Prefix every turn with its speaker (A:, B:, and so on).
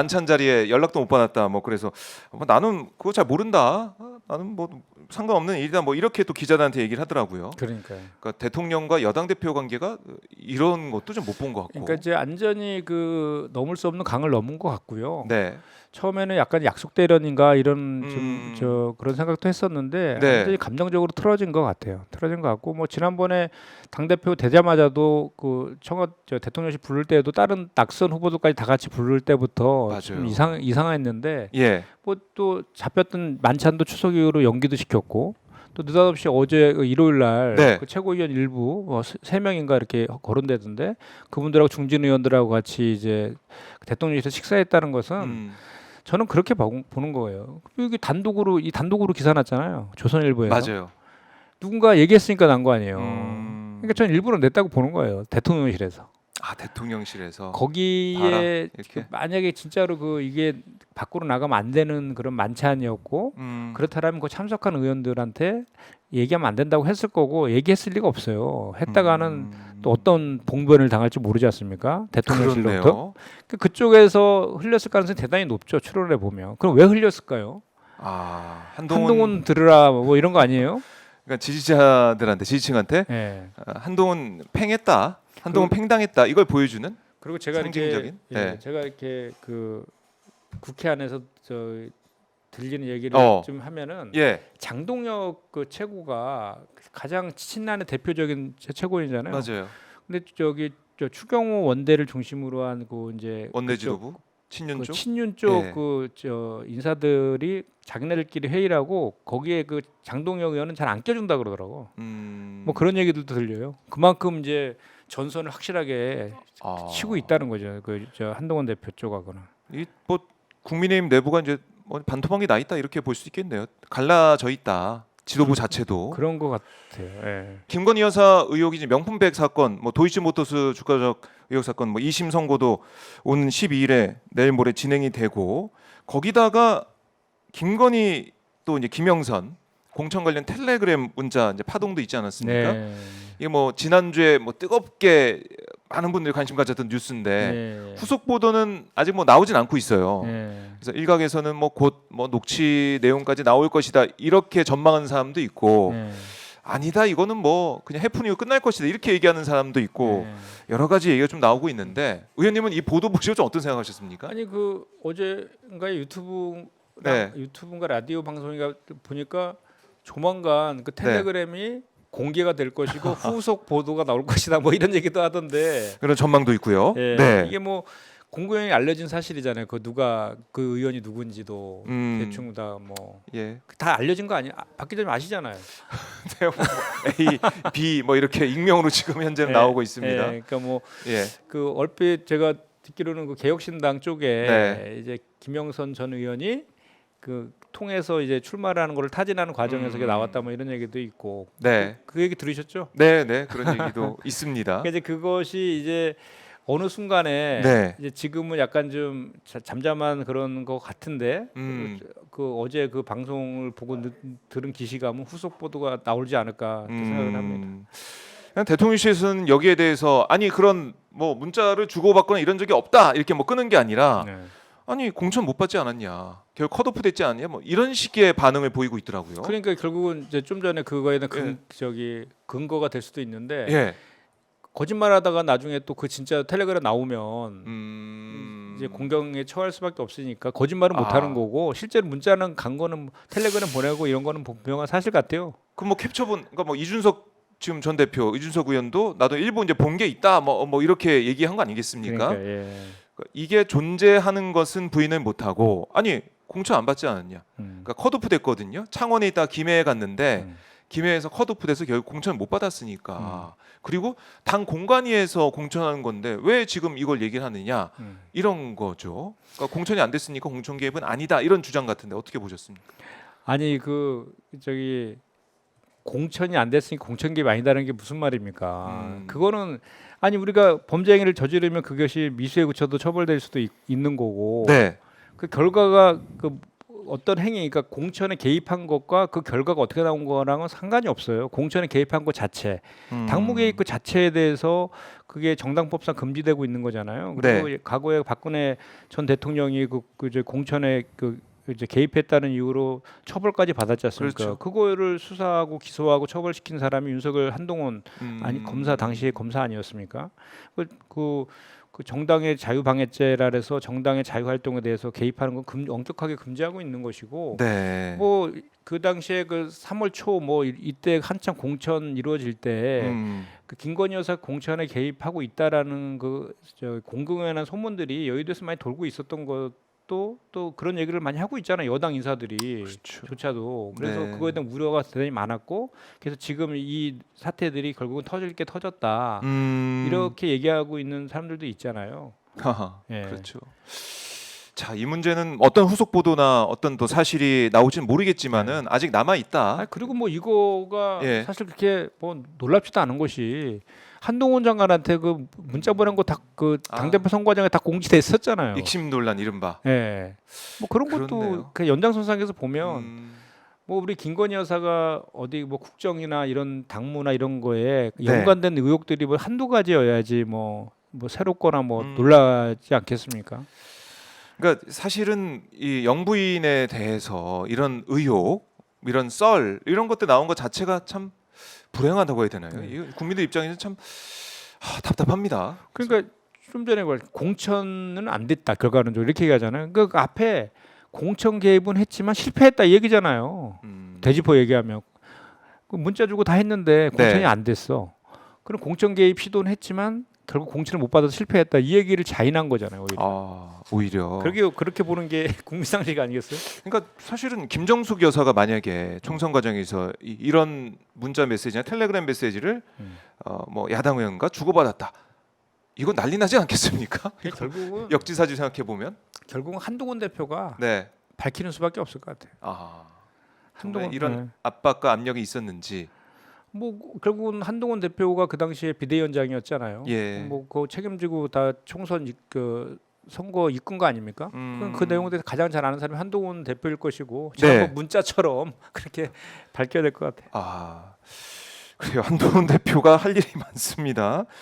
A: 만찬 자리에 연락도 못 받았다. 뭐 그래서 나는 그거 잘 모른다. 나는 뭐 상관없는 일이다. 뭐 이렇게 또 기자들한테 얘기를 하더라고요.
B: 그러니까요.
A: 그러니까 대통령과 여당 대표 관계가 이런 것도 좀 못 본 것 같고.
B: 그러니까 이제 안전이 그 넘을 수 없는 강을 넘은 것 같고요.
A: 네.
B: 처음에는 약간 약속 대련인가 이런
A: 음.
B: 저 그런 생각도 했었는데
A: 네.
B: 완전히 감정적으로 틀어진 것 같아요. 틀어진 것 같고 뭐 지난번에 당 대표 되자마자도 그 저 대통령실 부를 때에도 다른 낙선 후보들까지 다 같이 부를 때부터 좀
A: 맞아요.
B: 이상했는데
A: 예.
B: 뭐 또 잡혔던 만찬도 추석 이후로 연기도 시켰고 또 느닷없이 어제 그 일요일 날
A: 네.
B: 그 최고위원 일부 세 명인가 이렇게 거론되던데 그분들하고 중진 의원들하고 같이 이제 대통령실에서 식사했다는 것은 저는 그렇게 보는 거예요. 이게 단독으로 기사 났잖아요. 조선일보에서.
A: 맞아요.
B: 누군가 얘기했으니까 난 거 아니에요. 그러니까 저는 일부러 냈다고 보는 거예요. 대통령실에서.
A: 아 대통령실에서
B: 거기에
A: 봐라, 이렇게?
B: 만약에 진짜로 그 이게 밖으로 나가면 안 되는 그런 만찬이었고 그렇다면 그 참석한 의원들한테 얘기하면 안 된다고 했을 거고 얘기했을 리가 없어요. 했다가는 또 어떤 봉변을 당할지 모르지 않습니까? 대통령실로부터.
A: 그렇네요.
B: 그쪽에서 흘렸을 가능성이 대단히 높죠. 추론해 보면. 그럼 왜 흘렸을까요?
A: 아
B: 한동훈 들으라 뭐 이런 거 아니에요?
A: 그러니까 지지자들한테 지지층한테
B: 예.
A: 한동훈 팽했다. 한동훈 팽당했다. 이걸 보여주는
B: 그리고 제가
A: 상징적인?
B: 이렇게
A: 네.
B: 제가 이렇게 그 국회 안에서 저 들리는 얘기를 좀 하면은
A: 예.
B: 장동혁 그 최고가 가장 친한의 대표적인 최고위잖아요.
A: 맞아요.
B: 근데 저기 저 추경호 원대를 중심으로 한 그 이제
A: 원내
B: 그쪽
A: 지도부 친윤
B: 그
A: 쪽.
B: 친윤 쪽
A: 예.
B: 그 저 인사들이 자기네들끼리 회의를 하고 거기에 그 장동혁 의원은 잘 안 껴준다 그러더라고. 뭐 그런 얘기들도 들려요. 그만큼 이제 전선을 확실하게 치고 있다는 거죠. 그 저 한동훈 대표 쪽하고는.
A: 이뭐 국민의힘 내부가 이제 뭐 반토막이 나 있다 이렇게 볼 수 있겠네요. 갈라져 있다. 지도부 자체도.
B: 그런 것 같아요. 예.
A: 김건희 여사 의혹이 이제 명품백 사건, 뭐 도이치모터스 주가적 의혹 사건, 뭐 2심 선고도 오는 12일에 내일 모레 진행이 되고 거기다가 김건희 또 이제 김영선 공천 관련 텔레그램 문자 이제 파동도 있지 않았습니까?
B: 네.
A: 이게 뭐 지난주에 뭐 뜨겁게 많은 분들이 관심 가졌던 뉴스인데
B: 네.
A: 후속 보도는 아직 뭐 나오진 않고 있어요.
B: 네.
A: 그래서 일각에서는 뭐 곧 뭐 녹취 내용까지 나올 것이다 이렇게 전망하는 사람도 있고
B: 네.
A: 아니다 이거는 뭐 그냥 해프닝으로 끝날 것이다 이렇게 얘기하는 사람도 있고
B: 네.
A: 여러 가지 얘기가 좀 나오고 있는데 의원님은 이 보도 보시고 좀 어떤 생각하셨습니까?
B: 아니 그 어제인가
A: 네.
B: 유튜브인가 라디오 방송인가 보니까 조만간 그 텔레그램이 공개가 될 것이고 후속 보도가 나올 것이다 뭐 이런 얘기도 하던데
A: 그런 전망도 있고요.
B: 예,
A: 네.
B: 이게 뭐 공공연히 알려진 사실이잖아요. 그 누가 그 의원이 누군지도 대충 다 뭐 다
A: 예.
B: 알려진 거 아니야? 박 기자님 아시잖아요.
A: 네, 뭐 A, B 뭐 이렇게 익명으로 지금 현재는
B: 예,
A: 나오고 있습니다.
B: 예, 그러니까 뭐
A: 예.
B: 그 얼핏 제가 듣기로는 그 개혁신당 쪽에
A: 네.
B: 이제 김영선 전 의원이 그 통해서 이제 출마를 하는 거를 타진하는 과정에서 그게 나왔다 뭐 이런 얘기도 있고
A: 네.
B: 그 얘기 들으셨죠?
A: 네, 네. 그런 얘기도 있습니다.
B: 그러니까 이제 그것이 이제 어느 순간에
A: 네.
B: 이제 지금은 약간 좀 잠잠한 그런 거 같은데 그 어제 그 방송을 보고 들은 기시감은 후속 보도가 나오지 않을까 이렇게 생각을 합니다.
A: 그냥 대통령실에서는 여기에 대해서 아니 그런 뭐 문자를 주고받거나 이런 적이 없다 이렇게 뭐 끄는 게 아니라
B: 네.
A: 아니 공천 못 받지 않았냐 결국 컷오프 됐지 않냐 뭐 이런 식의 반응을 보이고 있더라고요.
B: 그러니까 결국은 이제 좀 전에 그거에 대한
A: 예.
B: 저기 근거가 될 수도 있는데
A: 예.
B: 거짓말하다가 나중에 또 그 진짜 텔레그램 나오면 이제 공경에 처할 수밖에 없으니까 거짓말은 못 하는 거고 실제로 문자는 간 거는 텔레그램 보내고 이런 거는 분명한 사실 같아요.
A: 그 뭐 캡처본 그러니까 뭐 이준석 지금 전 대표 이준석 의원도 나도 일부 이제 본 게 있다 뭐 이렇게 얘기한 거 아니겠습니까?
B: 그러니까, 예.
A: 이게 존재하는 것은 부인을 못 하고 아니 공천 안 받지 않았냐? 그러니까 컷오프 됐거든요. 창원에 있다 김해에 갔는데 김해에서 컷오프 돼서 결국 공천을 못 받았으니까 그리고 당 공관위에서 공천하는 건데 왜 지금 이걸 얘기를 하느냐 이런 거죠. 그러니까 공천이 안 됐으니까 공천 개입은 아니다 이런 주장 같은데 어떻게 보셨습니까?
B: 아니 그 저기 공천이 안 됐으니까 공천 개입 아니다는 게 무슨 말입니까? 그거는 아니 우리가 범죄 행위를 저지르면 그것이 미수에 그쳐도 처벌될 수도 있는 거고
A: 네.
B: 그 결과가 그 어떤 행위, 그러니까 공천에 개입한 것과 그 결과가 어떻게 나온 거랑은 상관이 없어요. 공천에 개입한 것 자체, 당무 개입 그 자체에 대해서 그게 정당법상 금지되고 있는 거잖아요. 그리고
A: 네.
B: 과거에 박근혜 전 대통령이 그 이제 공천에 이제 개입했다는 이유로 처벌까지 받았지 않습니까?
A: 그렇죠.
B: 그거를 수사하고 기소하고 처벌시킨 사람이 윤석열 한동훈 아니
A: 음.
B: 검사 당시에 검사 아니었습니까? 그 정당의 자유방해죄라 해서 정당의 자유활동에 대해서 개입하는 건 엄격하게 금지하고 있는 것이고
A: 네.
B: 뭐 그 당시에 그 3월 초 뭐 이때 한창 공천 이루어질 때 그 김건희 여사 공천에 개입하고 있다라는 저 공공연한 소문들이 여의도에서 많이 돌고 있었던 것도 또 그런 얘기를 많이 하고 있잖아요. 여당 인사들이
A: 그렇죠.
B: 조차도. 그래서
A: 네.
B: 그거에 대한 우려가 대단히 많았고 그래서 지금 이 사태들이 결국은 터질 게 터졌다. 이렇게 얘기하고 있는 사람들도 있잖아요.
A: 하하,
B: 예.
A: 그렇죠. 자, 이 문제는 어떤 후속 보도나 어떤 또 사실이 나올지는 모르겠지만은 아직 남아 있다.
B: 그리고 뭐 이거가
A: 예.
B: 사실 그렇게 뭐 놀랍지도 않은 것이 한동훈 장관한테 그 문자 보낸 거 다 그 당대표 선거장에 다 공지됐었잖아요.
A: 익심 논란 이른바.
B: 예. 뭐 그런 것도
A: 그렇네요.
B: 그 연장선상에서 보면 뭐 우리 김건희 여사가 어디 뭐 국정이나 이런 당무나 이런 거에
A: 네.
B: 연관된 의혹들이 뭐 한두 가지여야지 뭐 새롭거나 뭐
A: 음.
B: 놀라지 않겠습니까?
A: 그러니까 사실은 이 영부인에 대해서 이런 의혹, 이런 썰 이런 것들 나온 것 자체가 참 불행하다고 해야 되나요? 이거 국민들 입장에서 참 답답합니다.
B: 그러니까 좀 전에 공천은 안 됐다 결과론적으로 이렇게 얘기하잖아요. 그 앞에 공천 개입은 했지만 실패했다 이 얘기잖아요. 되짚어 얘기하면 그 문자 주고 다 했는데 공천이
A: 네.
B: 안 됐어. 그럼 공천 개입 시도는 했지만 결국 공천을 못 받아서 실패했다 이 얘기를 자인한 거잖아요. 오히려. 그렇게 보는 게 국민상식 아니겠어요?
A: 그러니까 사실은 김정숙 여사가 만약에 총선 과정에서 이런 문자 메시지나 텔레그램 메시지를 뭐 야당 의원과 주고받았다. 이건 난리 나지 않겠습니까?
B: 결국은
A: 역지사지 생각해 보면.
B: 결국은 한동훈 대표가
A: 네.
B: 밝히는 수밖에 없을 것 같아요.
A: 정말 이런 압박과 압력이 있었는지.
B: 뭐 결국은 한동훈 대표가 그 당시에 비대위원장이었잖아요.
A: 예.
B: 뭐 그 책임지고 다 총선 선거 이끈 거 아닙니까? 그 내용에 대해서 가장 잘 아는 사람이 한동훈 대표일 것이고
A: 네.
B: 뭐 문자처럼 그렇게 밝혀야 될 것 같아요.
A: 그래요. 한동훈 대표가 할 일이 많습니다.